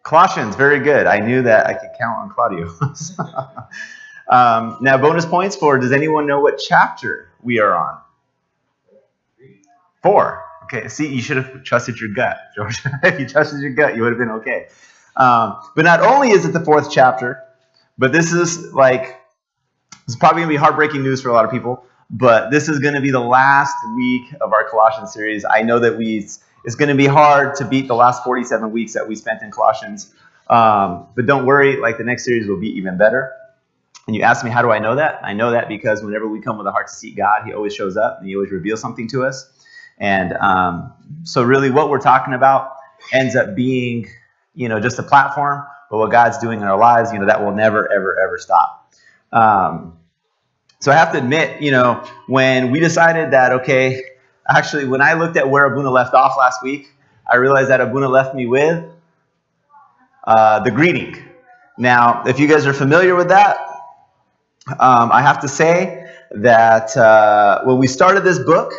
Colossians, very good. I knew that I could count on Claudio. Now, bonus points for, does anyone know what chapter we are on? 4. Okay, see, you should have trusted your gut, George. If you trusted your gut, you would have been okay. But not only is it the 4th chapter, but this is probably going to be heartbreaking news for a lot of people, but this is going to be the last week of our Colossians series. I know that it's going to be hard to beat the last 47 weeks that we spent in Colossians, but don't worry, the next series will be even better. And you ask me, how do I know that? I know that because whenever we come with a heart to seek God, he always shows up and he always reveals something to us. And so really what we're talking about ends up being, just a platform, but what God's doing in our lives, that will never, ever, ever stop. So I have to admit, when we decided that, okay, actually, when I looked at where Abuna left off last week, I realized that Abuna left me with the greeting. Now, if you guys are familiar with that, I have to say that when we started this book,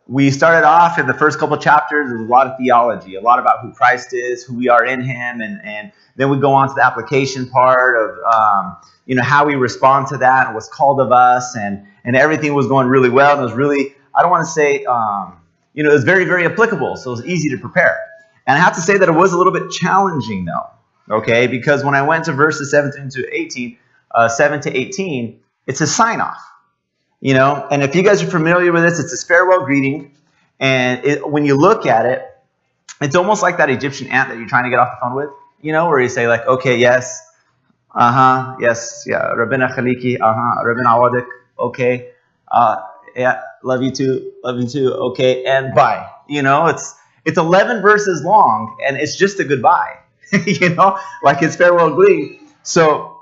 we started off in the first couple of chapters with a lot of theology, a lot about who Christ is, who we are in him, and then we go on to the application part of how we respond to that and what's called of us, and everything was going really well. And it was really, I don't want to say, it was very, very applicable, so it was easy to prepare. And I have to say that it was a little bit challenging, though, okay? Because when I went to verses 7 to 18, it's a sign-off. And if you guys are familiar with this, it's this farewell greeting. And when you look at it, it's almost like that Egyptian ant that you're trying to get off the phone with, where you say okay, yes, yes, yeah, Rabbina Khaliki, Rabbina Awadik, okay, yeah, love you too, okay, and bye. It's 11 verses long, and it's just a goodbye, it's farewell greeting. So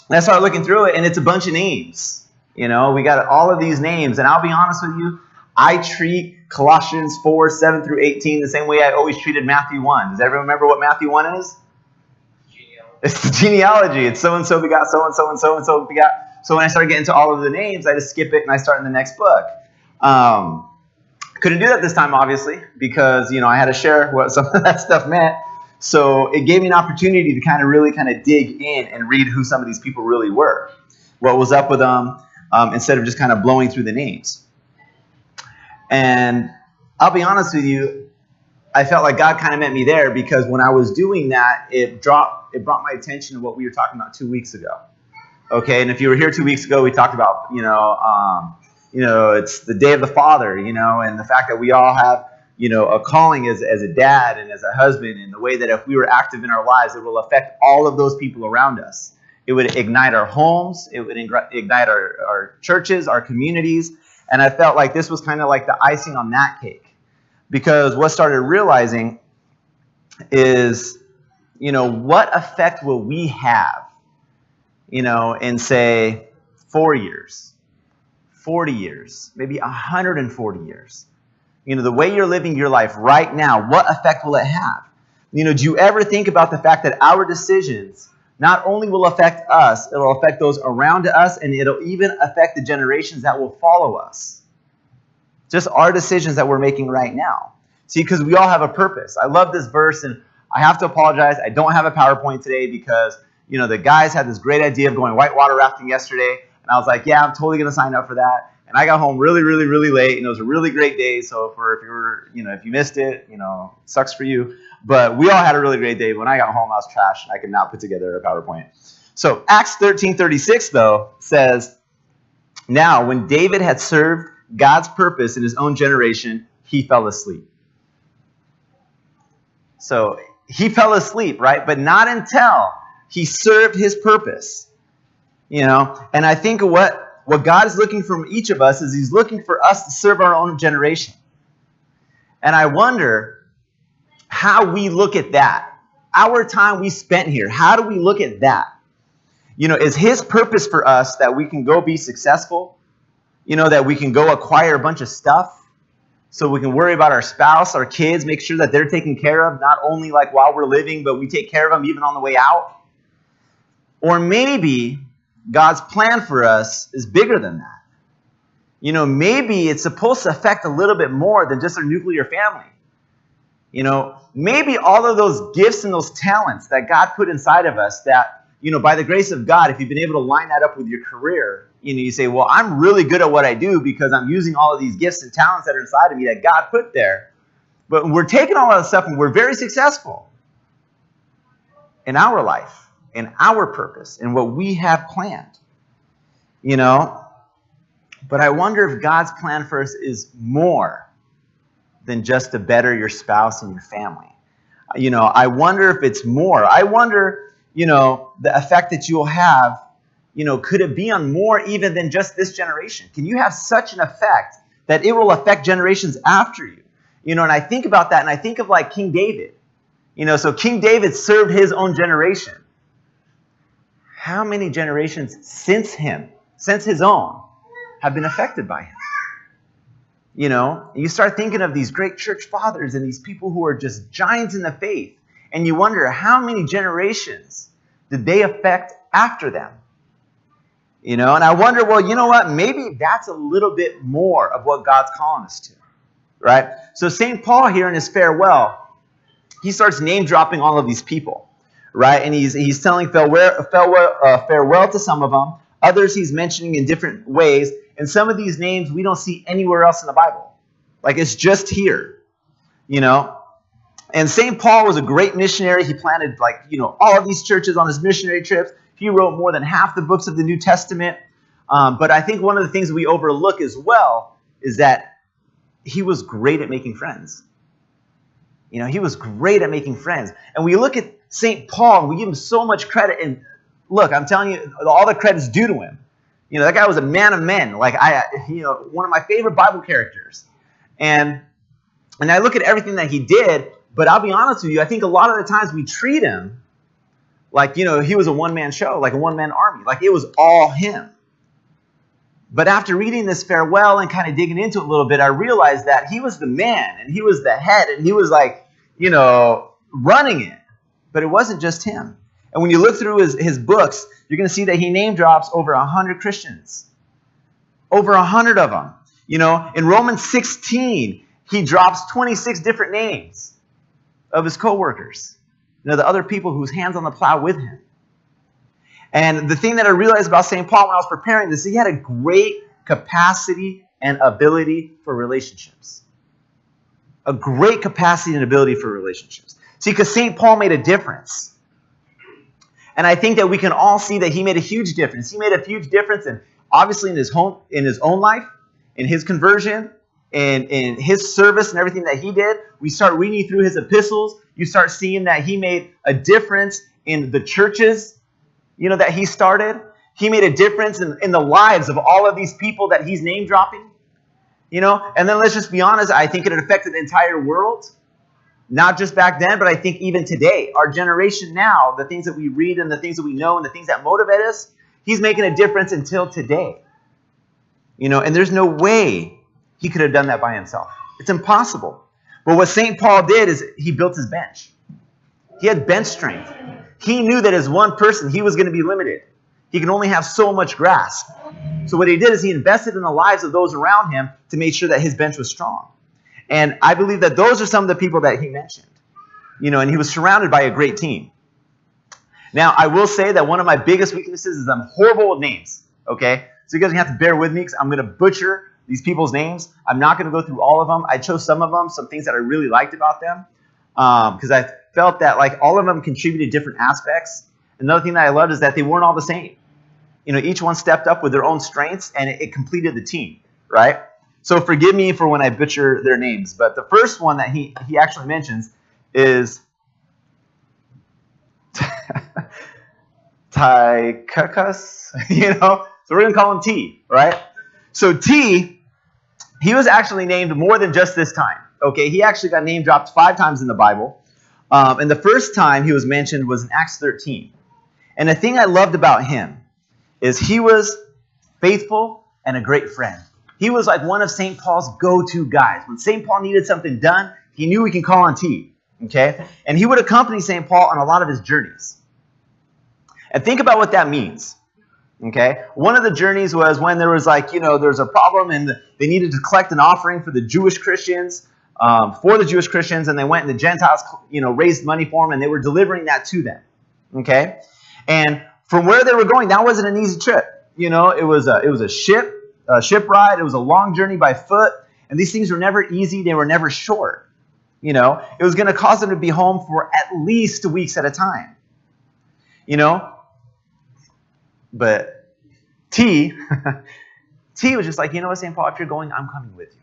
I started looking through it, and it's a bunch of names. We got all of these names, and I'll be honest with you, I treat Colossians 4, 7 through 18 the same way I always treated Matthew 1. Does everyone remember what Matthew 1 is? Genealogy. It's the genealogy. It's so-and-so begot so-and-so and so-and-so begot. So when I started getting to all of the names, I just skip it and I start in the next book. Couldn't do that this time, obviously, because, I had to share what some of that stuff meant. So it gave me an opportunity to really dig in and read who some of these people really were, what was up with them, instead of just blowing through the names. And I'll be honest with you, I felt like God met me there, because when I was doing that, it brought my attention to what we were talking about 2 weeks ago. Okay, and if you were here 2 weeks ago, we talked about, it's the day of the Father, and the fact that we all have, a calling as a dad and as a husband, and the way that if we were active in our lives, it will affect all of those people around us. It would ignite our homes. It would ignite our churches, our communities. And I felt like this was like the icing on that cake. Because what I started realizing is, what effect will we have, in, say, 4 years, 40 years, maybe 140 years? The way you're living your life right now, what effect will it have? Do you ever think about the fact that our decisions not only will affect us, it'll affect those around us, and it'll even affect the generations that will follow us. Just our decisions that we're making right now. See, because we all have a purpose. I love this verse, and I have to apologize. I don't have a PowerPoint today because, the guys had this great idea of going whitewater rafting yesterday, and I was like, yeah, I'm totally going to sign up for that. And I got home really, really, really late, and it was a really great day. So if you missed it, sucks for you. But we all had a really great day. When I got home, I was trashed, and I could not put together a PowerPoint. So Acts 13:36, though, says, now when David had served God's purpose in his own generation, he fell asleep. So he fell asleep, right? But not until he served his purpose. And I think what God is looking from each of us is he's looking for us to serve our own generation. And I wonder how we look at that. Our time we spent here, how do we look at that? Is his purpose for us that we can go be successful? That we can go acquire a bunch of stuff so we can worry about our spouse, our kids, make sure that they're taken care of, not only while we're living, but we take care of them even on the way out? Or maybe God's plan for us is bigger than that. Maybe it's supposed to affect a little bit more than just our nuclear family. Maybe all of those gifts and those talents that God put inside of us that, by the grace of God, if you've been able to line that up with your career, you say, well, I'm really good at what I do because I'm using all of these gifts and talents that are inside of me that God put there. But we're taking all that stuff and we're very successful in our life, in our purpose, in what we have planned. But I wonder if God's plan for us is more than just to better your spouse and your family. I wonder if it's more. I wonder, the effect that you'll have, could it be on more even than just this generation? Can you have such an effect that it will affect generations after you? And I think about that and I think of like King David. So King David served his own generation. How many generations since his own, have been affected by him? You start thinking of these great church fathers and these people who are just giants in the faith, and you wonder how many generations did they affect after them? And I wonder, well, you know what? Maybe that's a little bit more of what God's calling us to, right? So St. Paul here in his farewell, he starts name dropping all of these people, right? And he's telling farewell to some of them. Others he's mentioning in different ways. And some of these names we don't see anywhere else in the Bible. Like it's just here, And St. Paul was a great missionary. He planted all of these churches on his missionary trips. He wrote more than half the books of the New Testament. But I think one of the things we overlook as well is that he was great at making friends. He was great at making friends. And we look at St. Paul and we give him so much credit. And look, I'm telling you, all the credit's due to him. That guy was a man of men. One of my favorite Bible characters. And I look at everything that he did, but I'll be honest with you, I think a lot of the times we treat him like, he was a one-man show, like a one-man army. Like it was all him. But after reading this farewell and kind of digging into it a little bit, I realized that he was the man and he was the head and he was running it. But it wasn't just him. And when you look through his books, you're going to see that he name drops over 100 Christians. Over 100 of them. In Romans 16, he drops 26 different names of his co-workers. The other people whose hands on the plow with him. And the thing that I realized about St. Paul when I was preparing this, he had a great capacity and ability for relationships. A great capacity and ability for relationships. See, because St. Paul made a difference. And I think that we can all see that he made a huge difference. He made a huge difference obviously in his own life, in his conversion, and in his service and everything that he did. We start reading through his epistles. You start seeing that he made a difference in the churches, that he started. He made a difference in the lives of all of these people that he's name dropping. And then let's just be honest, I think it affected the entire world. Not just back then, but I think even today, our generation now, the things that we read and the things that we know and the things that motivate us, he's making a difference until today. And there's no way he could have done that by himself. It's impossible. But what St. Paul did is he built his bench. He had bench strength. He knew that as one person, he was going to be limited. He can only have so much grasp. So what he did is he invested in the lives of those around him to make sure that his bench was strong. And I believe that those are some of the people that he mentioned. And he was surrounded by a great team. Now, I will say that one of my biggest weaknesses is I'm horrible with names. Okay? So you guys have to bear with me because I'm going to butcher these people's names. I'm not going to go through all of them. I chose some of them, some things that I really liked about them. Because I felt that all of them contributed different aspects. Another thing that I loved is that they weren't all the same. Each one stepped up with their own strengths and it completed the team. Right? So forgive me for when I butcher their names. But the first one that he actually mentions is Tychicus, So we're going to call him T, right? So T, he was actually named more than just this time. Okay, he actually got name dropped 5 times in the Bible. And the first time he was mentioned was in Acts 13. And the thing I loved about him is he was faithful and a great friend. He was like one of St. Paul's go-to guys. When St. Paul needed something done, he knew he can call on T. Okay? And he would accompany St. Paul on a lot of his journeys. And think about what that means. Okay? One of the journeys was when there was there was a problem and they needed to collect an offering for the Jewish Christians for the Jewish Christians, and they went and the Gentiles, raised money for them, and they were delivering that to them. Okay, and from where they were going, that wasn't an easy trip. It was a ship ride. It was a long journey by foot, and these things were never easy. They were never short. It was going to cause them to be home for at least weeks at a time. But T was just like, St. Paul, if you're going, I'm coming with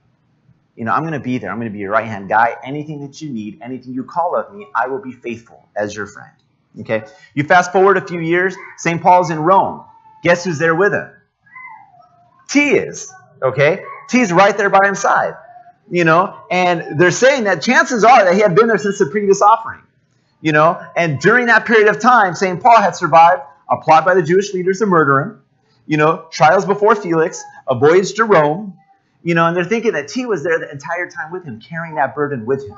you. I'm going to be there. I'm going to be your right-hand guy. Anything that you need, anything you call of me, I will be faithful as your friend. Okay? You fast forward a few years, St. Paul's in Rome. Guess who's there with him? T is. Okay? T's right there by his side. And they're saying that chances are that he had been there since the previous offering. And during that period of time, St. Paul had survived a plot by the Jewish leaders to murder him, trials before Felix, a voyage to Rome, and they're thinking that T was there the entire time with him, carrying that burden with him,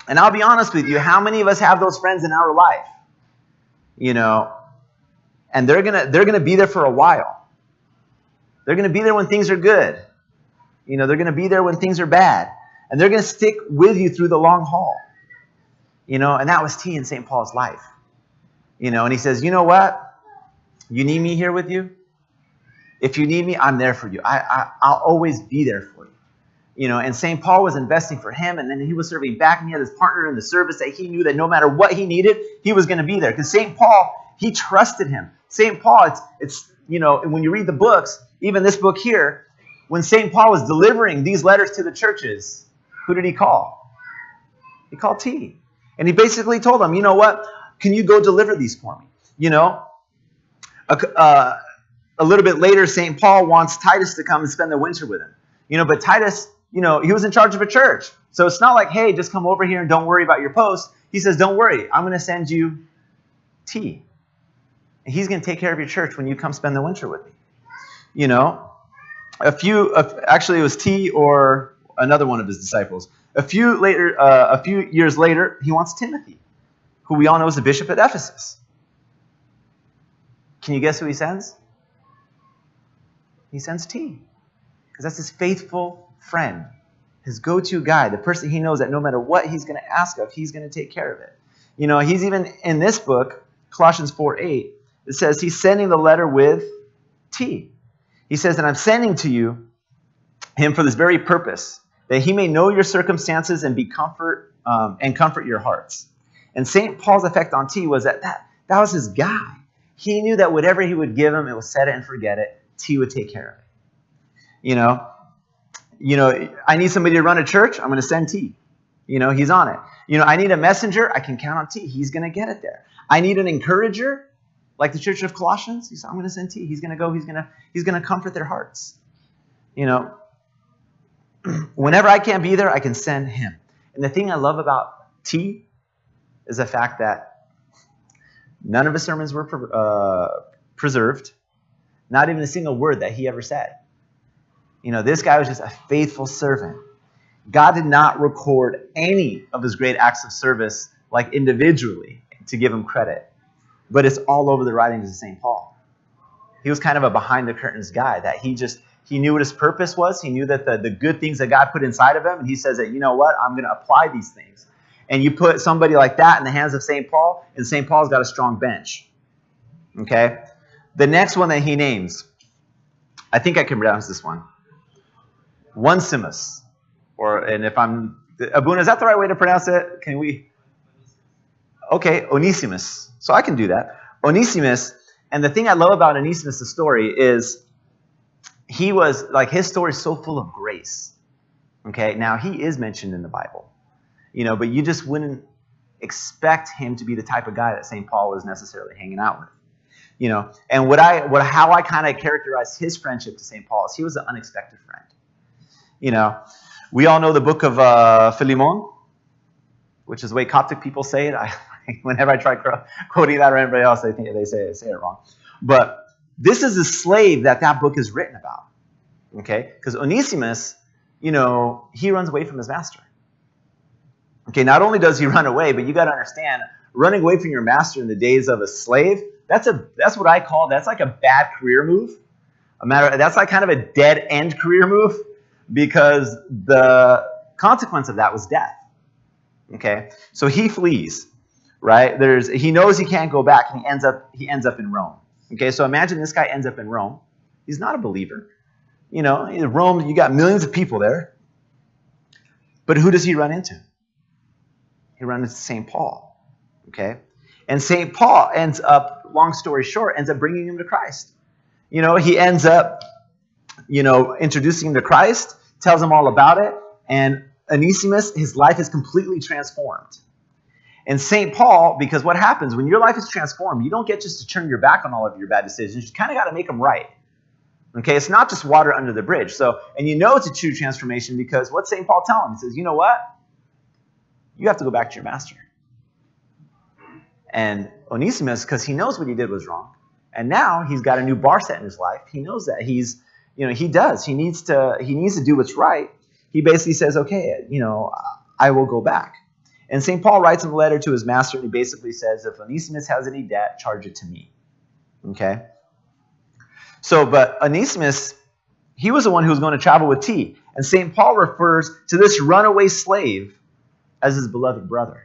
And I'll be honest with you, how many of us have those friends in our life, and they're gonna be there for a while. They're gonna be there when things are good. They're going to be there when things are bad. And they're going to stick with you through the long haul. And that was T in St. Paul's life. And he says, you know what? You need me here with you? If you need me, I'm there for you. I'll always be there for you. And St. Paul was investing for him, and then he was serving back, and he had his partner in the service that he knew that no matter what he needed, he was going to be there. Because St. Paul, he trusted him. St. Paul, it's when you read the books, even this book here, when St. Paul was delivering these letters to the churches, who did he call? He called T. And he basically told them, you know what? Can you go deliver these for me? A little bit later, St. Paul wants Titus to come and spend the winter with him. But Titus, he was in charge of a church. So it's not like, hey, just come over here and don't worry about your post. He says, don't worry. I'm going to send you T. And he's going to take care of your church when you come spend the winter with me. Actually, it was T or another one of his disciples. A few years later, he wants Timothy, who we all know is the bishop at Ephesus. Can you guess who he sends? He sends T, because that's his faithful friend, his go-to guy, the person he knows that no matter what he's going to ask of, he's going to take care of it. He's even in this book, Colossians 4:8, it says he's sending the letter with T. He says that I'm sending to you him for this very purpose, that he may know your circumstances and be comfort your hearts. And St. Paul's effect on T was that was his guy. He knew that whatever he would give him, it was set it and forget it. T would take care of it. I need somebody to run a church. I'm going to send T. He's on it. I need a messenger. I can count on T. He's going to get it there. I need an encourager. Like the church of Colossians, he said, I'm going to send T. He's going to go. He's going to comfort their hearts. Whenever I can't be there, I can send him. And the thing I love about T is the fact that none of his sermons were preserved. Not even a single word that he ever said. This guy was just a faithful servant. God did not record any of his great acts of service like individually to give him credit. But it's all over the writings of St. Paul. He was kind of a behind-the-curtains guy, that he knew what his purpose was. He knew that the good things that God put inside of him, and he says that, you know what, I'm going to apply these things. And you put somebody like that in the hands of St. Paul, and St. Paul's got a strong bench. Okay? The next one that he names, I think I can pronounce this one. Onesimus. Abuna, is that the right way to pronounce it? Can we? Okay, Onesimus. So I can do that. Onesimus, and the thing I love about Onesimus, the story, is he was, his story is so full of grace. Okay, now he is mentioned in the Bible, but you just wouldn't expect him to be the type of guy that St. Paul was necessarily hanging out with. And how I kind of characterize his friendship to St. Paul is he was an unexpected friend. We all know the book of Philemon, which is the way Coptic people say it. Whenever I try quoting that or anybody else, they think they say it wrong. But this is a slave that book is written about. Okay? Because Onesimus, he runs away from his master. Okay, not only does he run away, but you got to understand, running away from your master in the days of a slave, that's what I call, that's like a bad career move. That's like kind of a dead end career move. because the consequence of that was death. Okay, so he flees, right? He knows he can't go back, and he ends up in Rome. Okay, so imagine this guy ends up in Rome. He's not a believer. In Rome, you got millions of people there. But who does he run into? He runs into St. Paul. Okay, and St. Paul ends up, long story short, ends up bringing him to Christ. He ends up, introducing him to Christ, tells him all about it, and Onesimus, his life is completely transformed. And St. Paul, because what happens when your life is transformed, you don't get just to turn your back on all of your bad decisions. You kind of got to make them right. Okay, it's not just water under the bridge. And it's a true transformation because what's St. Paul tell him? He says, you know what? You have to go back to your master. And Onesimus, because he knows what he did was wrong, and now he's got a new bar set in his life. He knows that he needs to do what's right. He basically says, okay, I will go back. And St. Paul writes him a letter to his master, and he basically says, if Onesimus has any debt, charge it to me. Okay? But Onesimus, he was the one who was going to travel with T. And St. Paul refers to this runaway slave as his beloved brother.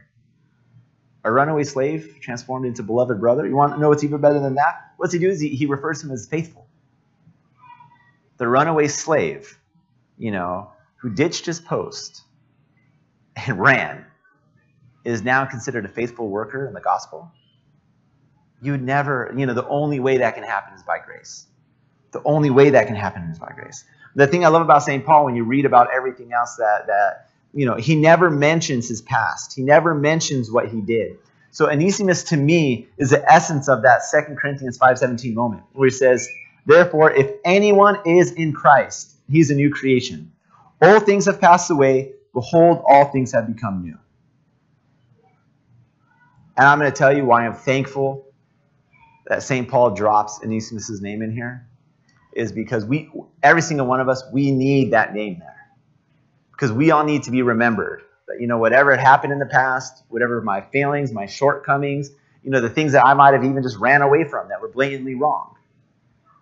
A runaway slave transformed into beloved brother. You want to know what's even better than that? What's he do is he refers to him as faithful. The runaway slave, who ditched his post and ran, is now considered a faithful worker in the gospel. You never, the only way that can happen is by grace. The only way that can happen is by grace. The thing I love about St. Paul, when you read about everything else that he never mentions his past. He never mentions what he did. So Onesimus, to me, is the essence of that 2 Corinthians 5:17 moment, where he says, therefore, if anyone is in Christ, he's a new creation. Old things have passed away. Behold, all things have become new. And I'm going to tell you why I'm thankful that St. Paul drops Onesimus' name in here, is because every single one of us, we need that name there. Because we all need to be remembered that, whatever had happened in the past, whatever my failings, my shortcomings, the things that I might have even just ran away from that were blatantly wrong.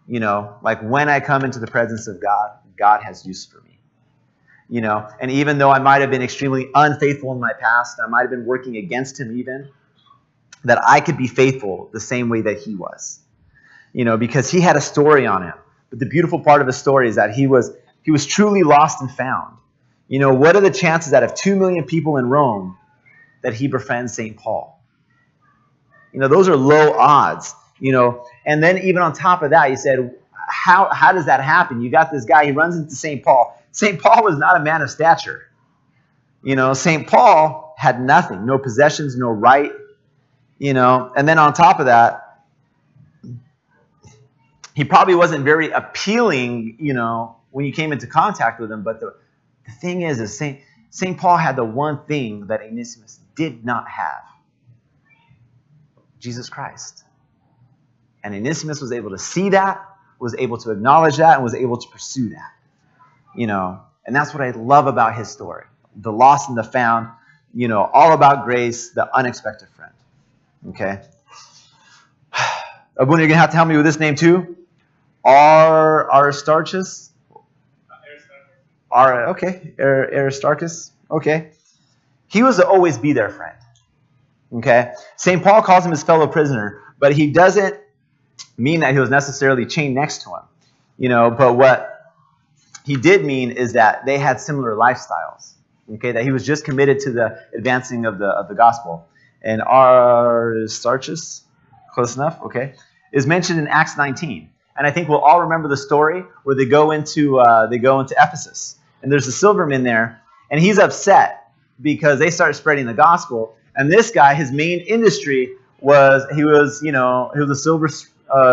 Like when I come into the presence of God, God has use for me. And even though I might have been extremely unfaithful in my past, I might have been working against him even, that I could be faithful the same way that he was. Because he had a story on him. But the beautiful part of the story is that he was truly lost and found. What are the chances that of 2 million people in Rome that he befriends St. Paul? Those are low odds. And then even on top of that, you said, how does that happen? You got this guy, he runs into St. Paul. St. Paul was not a man of stature. St. Paul had nothing, no possessions, no right. And then on top of that, he probably wasn't very appealing, when you came into contact with him. But the thing is St. Paul had the one thing that Onesimus did not have. Jesus Christ. And Onesimus was able to see that, was able to acknowledge that, and was able to pursue that. And that's what I love about his story. The lost and the found, all about grace, the unexpected friend. Okay? Abuna, you're going to have to help me with this name too. Aristarchus? Aristarchus. Okay. He was to always be their friend. Okay? St. Paul calls him his fellow prisoner, but he doesn't mean that he was necessarily chained next to him. But what he did mean is that they had similar lifestyles. Okay? That he was just committed to the advancing of the gospel. And Aristarchus, close enough, okay, is mentioned in Acts 19. And I think we'll all remember the story where they go into Ephesus. And there's a silverman there, and he's upset because they started spreading the gospel. And this guy, his main industry was a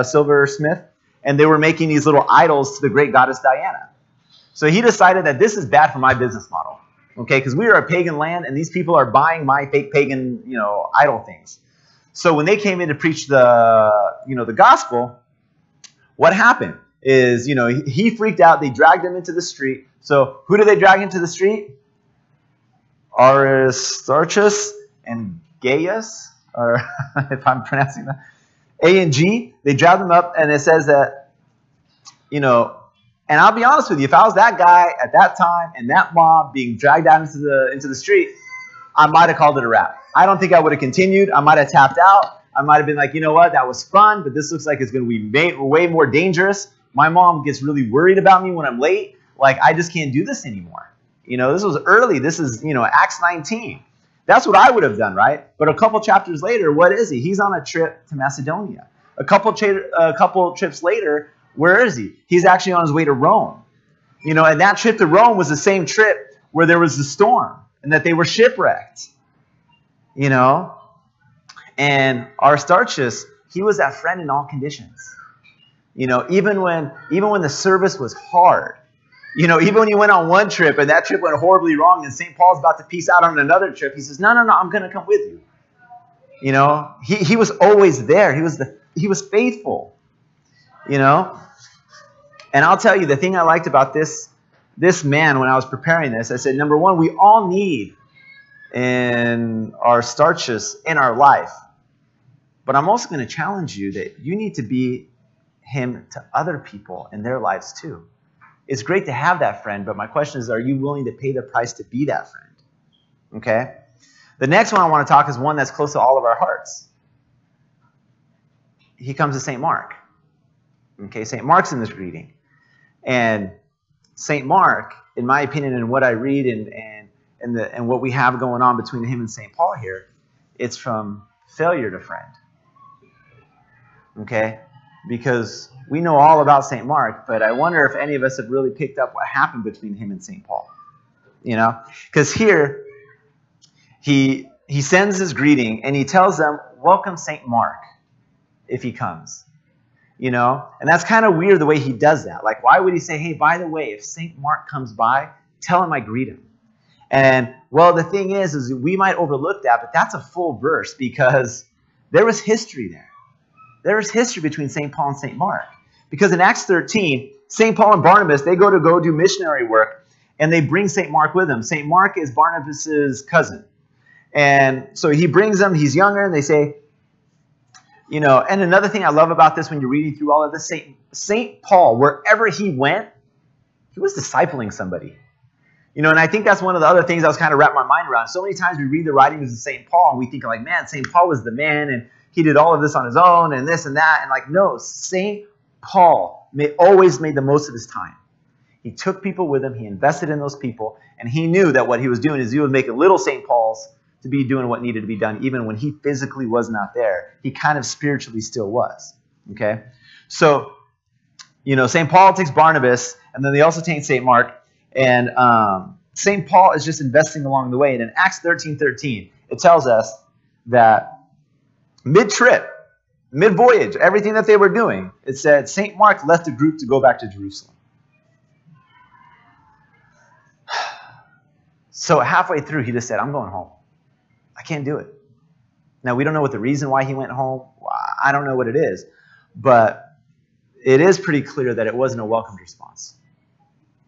silversmith, and they were making these little idols to the great goddess Diana. So he decided that this is bad for my business model, okay? Because we are a pagan land, and these people are buying my fake pagan, idol things. So when they came in to preach the gospel, what happened is, he freaked out. They dragged him into the street. So who did they drag into the street? Aristarchus and Gaius, or if I'm pronouncing that, A and G. They dragged them up, and it says that, And I'll be honest with you, if I was that guy at that time and that mob being dragged out into the street, I might have called it a wrap. I don't think I would have continued. I might have tapped out. I might have been like, you know what, that was fun, but this looks like it's going to be way more dangerous. My mom gets really worried about me when I'm late. Like, I just can't do this anymore. This was early. This is, Acts 19. That's what I would have done, right? But a couple chapters later, what is he? He's on a trip to Macedonia. A couple trips later, where is he? He's actually on his way to Rome. And that trip to Rome was the same trip where there was the storm and that they were shipwrecked. And Aristarchus, he was that friend in all conditions. Even when the service was hard. Even when he went on one trip and that trip went horribly wrong and St. Paul's about to peace out on another trip, he says, no, I'm going to come with you. He was always there. He was faithful. And I'll tell you, the thing I liked about this man when I was preparing this, I said, number one, we all need an Aristarchus in our life. But I'm also going to challenge you that you need to be him to other people in their lives too. It's great to have that friend, but my question is, are you willing to pay the price to be that friend? Okay? The next one I want to talk is one that's close to all of our hearts. He comes to St. Mark. Okay, St. Mark's in this reading. And St. Mark, in my opinion, and what I read and what we have going on between him and St. Paul here, it's from failure to friend. Okay? Because we know all about St. Mark, but I wonder if any of us have really picked up what happened between him and St. Paul. Because here, he sends his greeting, and he tells them, welcome St. Mark, if he comes. And that's kind of weird the way he does that. Like, why would he say, hey, by the way, if St. Mark comes by, tell him I greet him. And, well, the thing is we might overlook that, but that's a full verse because there was history there. There was history between St. Paul and St. Mark. Because in Acts 13, St. Paul and Barnabas, they go do missionary work, and they bring St. Mark with them. St. Mark is Barnabas' cousin. And so he brings them, he's younger, and they say, and another thing I love about this when you're reading through all of this, St. Paul, wherever he went, he was discipling somebody. And I think that's one of the other things I was kind of wrapping my mind around. So many times we read the writings of St. Paul, and we think like, man, St. Paul was the man, and he did all of this on his own, and this and that. And like, no, St. Paul always made the most of his time. He took people with him, he invested in those people, and he knew that what he was doing is he was making little St. Paul's to be doing what needed to be done, even when he physically was not there. He kind of spiritually still was. Okay? So, St. Paul takes Barnabas, and then they also take St. Mark, and St. Paul is just investing along the way. And in Acts 13:13, it tells us that mid-trip, mid-voyage, everything that they were doing, it said St. Mark left the group to go back to Jerusalem. So halfway through, he just said, I'm going home. I can't do it. Now, we don't know what the reason why he went home. I don't know what it is. But it is pretty clear that it wasn't a welcomed response.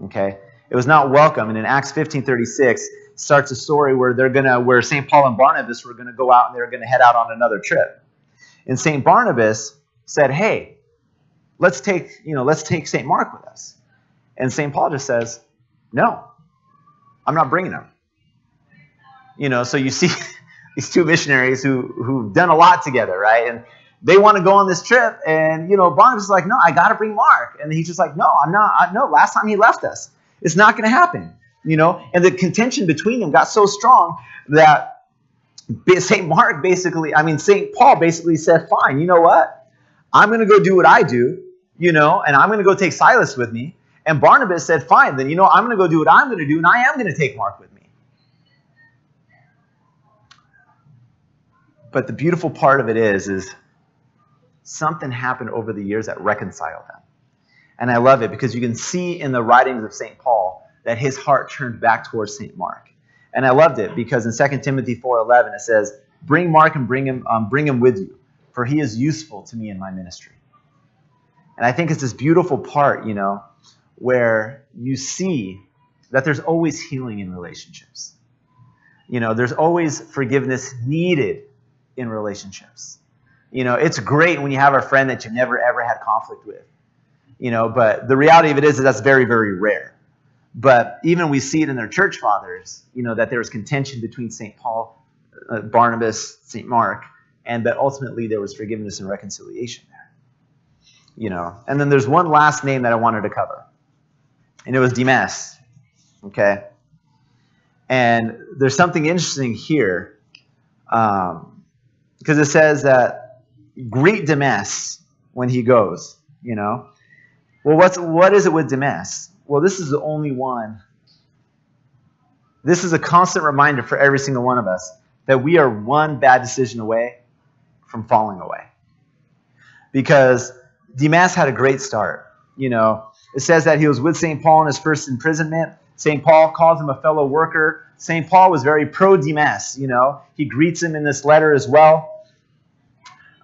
Okay? It was not welcome. And in Acts 15:36, starts a story where St. Paul and Barnabas were going to go out and they were going to head out on another trip. And St. Barnabas said, hey, let's take St. Mark with us. And St. Paul just says, no, I'm not bringing him. So you see these two missionaries who've done a lot together, right? And they want to go on this trip. And, Barnabas is like, no, I got to bring Mark. And he's just like, no, I'm not. No, last time he left us. It's not going to happen. And the contention between them got so strong that St. Paul basically said, fine, you know what? I'm going to go do what I do, and I'm going to go take Silas with me. And Barnabas said, fine, then, I'm going to go do what I'm going to do, and I am going to take Mark with me. But the beautiful part of it is something happened over the years that reconciled them. And I love it because you can see in the writings of St. Paul that his heart turned back towards St. Mark. And I loved it because in 2 Timothy 4:11 it says, bring Mark and bring him with you, for he is useful to me in my ministry. And I think it's this beautiful part, where you see that there's always healing in relationships. There's always forgiveness needed in relationships. It's great when you have a friend that you've never ever had conflict with. But the reality of it is that that's very, very rare. But even we see it in their church fathers, that there was contention between St. Paul, Barnabas, St. Mark, and that ultimately there was forgiveness and reconciliation there. And then there's one last name that I wanted to cover, and it was Demas. Okay? And there's something interesting here, because it says that greet Demas when he goes, Well, what is it with Demas? Well, this is the only one. This is a constant reminder for every single one of us that we are one bad decision away from falling away. Because Demas had a great start. It says that he was with St. Paul in his first imprisonment. St. Paul calls him a fellow worker. St. Paul was very pro-Demas. He greets him in this letter as well.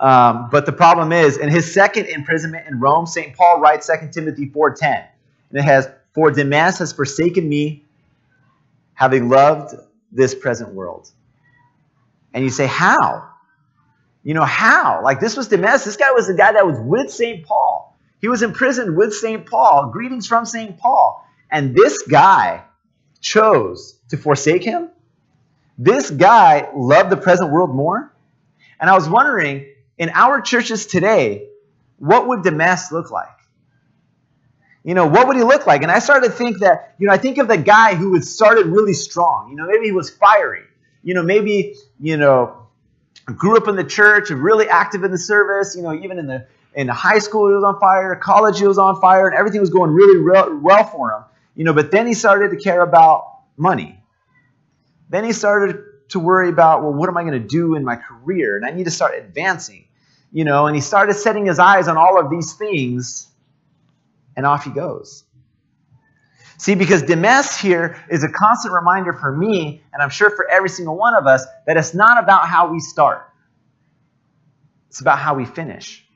But the problem is, in his second imprisonment in Rome, St. Paul writes 2 Timothy 4:10. And it has, "For Demas has forsaken me, having loved this present world." And you say, how? How? Like, this was Demas. This guy was the guy that was with St. Paul. He was imprisoned with St. Paul. Greetings from St. Paul. And this guy chose to forsake him? This guy loved the present world more? And I was wondering, in our churches today, what would Demas look like? What would he look like? And I started to think that, I think of the guy who had started really strong. Maybe he was fiery. Maybe, grew up in the church, really active in the service. Even in high school he was on fire, college he was on fire, and everything was going really well for him. But then he started to care about money. Then he started to worry about, well, what am I going to do in my career? And I need to start advancing. And he started setting his eyes on all of these things. And off he goes. See, because Demas here is a constant reminder for me, and I'm sure for every single one of us, that it's not about how we start. It's about how we finish.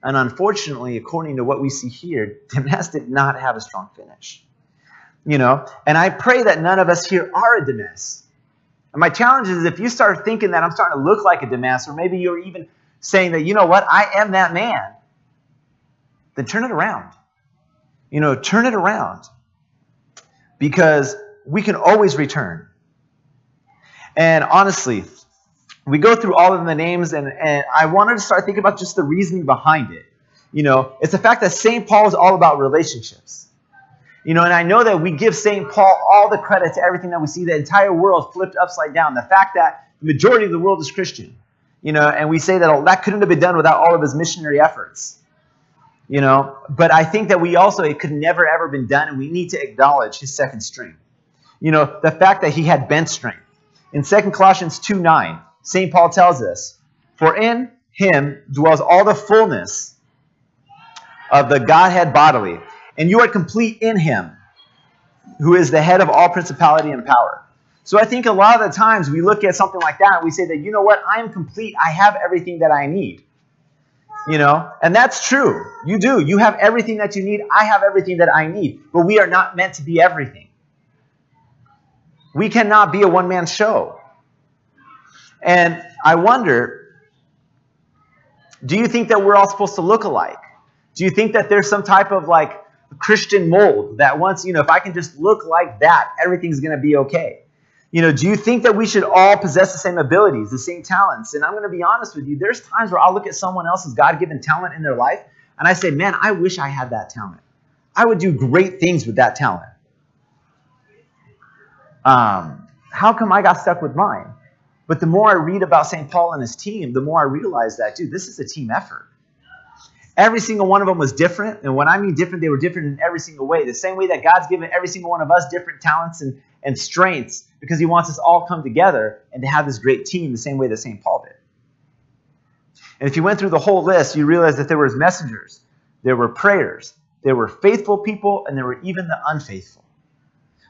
And unfortunately, according to what we see here, Demas did not have a strong finish. And I pray that none of us here are a Demas. And my challenge is, if you start thinking that I'm starting to look like a Demas, or maybe you're even saying that, I am that man, then turn it around. Turn it around. Because we can always return. And honestly, we go through all of the names, and I wanted to start thinking about just the reasoning behind it. It's the fact that St. Paul is all about relationships. And I know that we give St. Paul all the credit to everything that we see, the entire world flipped upside down. The fact that the majority of the world is Christian. And we say that couldn't have been done without all of his missionary efforts. But I think that it could never ever been done, and we need to acknowledge his second string. The fact that he had bench strength. In 2 Colossians 2:9, St. Paul tells us, "For in him dwells all the fullness of the Godhead bodily, and you are complete in him, who is the head of all principality and power." So I think a lot of the times we look at something like that, and we say that, I am complete. I have everything that I need. And that's true. You do. You have everything that you need. I have everything that I need. But we are not meant to be everything. We cannot be a one-man show. And I wonder, do you think that we're all supposed to look alike? Do you think that there's some type of Christian mold that once, if I can just look like that, everything's going to be okay? Do you think that we should all possess the same abilities, the same talents? And I'm going to be honest with you, there's times where I'll look at someone else's God-given talent in their life, and I say, man, I wish I had that talent. I would do great things with that talent. How come I got stuck with mine? But the more I read about St. Paul and his team, the more I realize that, dude, this is a team effort. Every single one of them was different, and when I mean different, they were different in every single way. The same way that God's given every single one of us different talents and strengths, because he wants us all come together and to have this great team the same way that St. Paul did. And if you went through the whole list, you realize that there were messengers, there were prayers, there were faithful people, and there were even the unfaithful.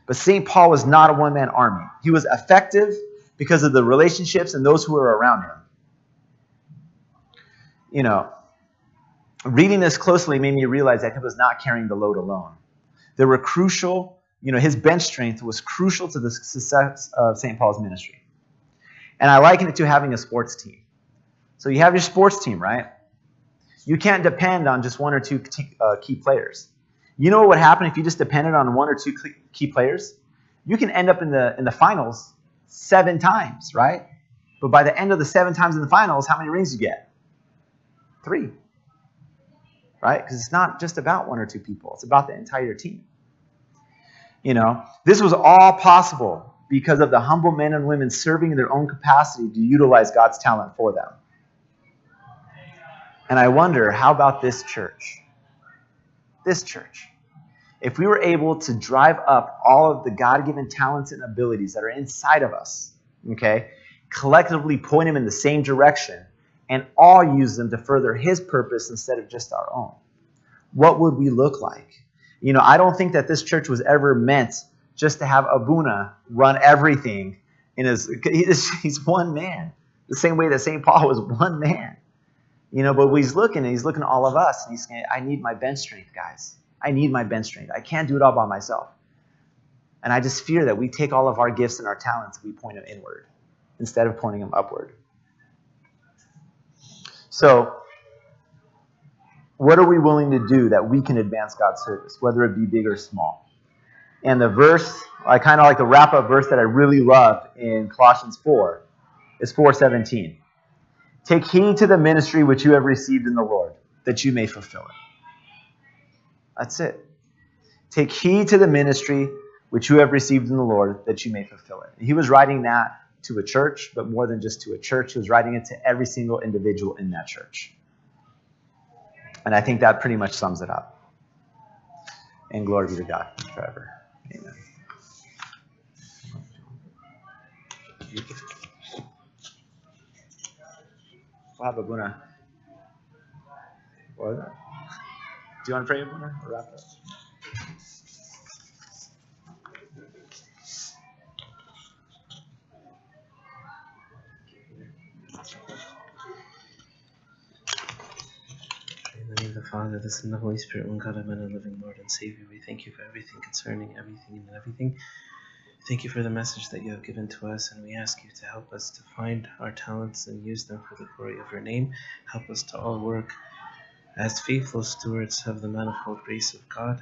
But St. Paul was not a one-man army. He was effective because of the relationships and those who were around him. Reading this closely made me realize that he was not carrying the load alone. There were crucial, his bench strength was crucial to the success of St. Paul's ministry. And I liken it to having a sports team. So you have your sports team, right? You can't depend on just one or two key players. You know what would happen if you just depended on one or two key players? You can end up in the finals 7 times, right? But by the end of the 7 times in the finals, how many rings you get? 3. Right? Because it's not just about one or two people. It's about the entire team. This was all possible because of the humble men and women serving in their own capacity to utilize God's talent for them. And I wonder, how about this church? This church. If we were able to drive up all of the God-given talents and abilities that are inside of us, okay, collectively point them in the same direction, and all use them to further His purpose instead of just our own, what would we look like? I don't think that this church was ever meant just to have Abuna run everything. He's one man, the same way that St. Paul was one man. But he's looking at all of us, and he's saying, I need my bench strength, guys. I need my bench strength. I can't do it all by myself. And I just fear that we take all of our gifts and our talents and we point them inward instead of pointing them upward. So, what are we willing to do that we can advance God's service, whether it be big or small? And the verse, I kind of like the wrap-up verse that I really love in Colossians 4, is 4:17. Take heed to the ministry which you have received in the Lord, that you may fulfill it. That's it. Take heed to the ministry which you have received in the Lord, that you may fulfill it. And he was writing that to a church, but more than just to a church. He was writing it to every single individual in that church. And I think that pretty much sums it up. And glory be to God forever. Amen. We'll have Abuna. What? Do you want to pray, Abuna, or wrap up? In the name of the Father, the Son, and the Holy Spirit, one God, Amen, and living Lord and Savior, we thank you for everything concerning everything and everything. Thank you for the message that you have given to us, and we ask you to help us to find our talents and use them for the glory of your name. Help us to all work as faithful stewards of the manifold grace of God,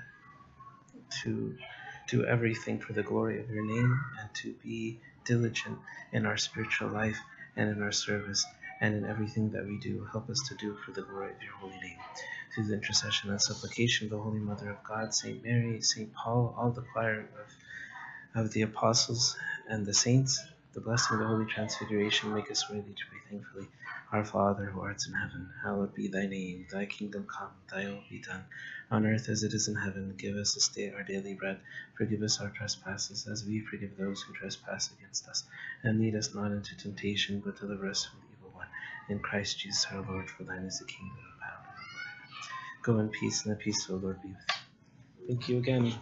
to do everything for the glory of your name, and to be diligent in our spiritual life and in our service and in everything that we do. Help us to do for the glory of your holy name. Through the intercession and supplication of the Holy Mother of God, St. Mary, St. Paul, all the choir of the apostles and the saints, the blessing of the Holy Transfiguration, make us worthy to pray thankfully. Our Father, who art in heaven, hallowed be thy name. Thy kingdom come, thy will be done, on earth as it is in heaven. Give us this day our daily bread. Forgive us our trespasses, as we forgive those who trespass against us. And lead us not into temptation, but deliver us from the evil one. In Christ Jesus our Lord, for thine is the kingdom, the power, and the glory. Go in peace, and the peace of the Lord be with you. Thank you again.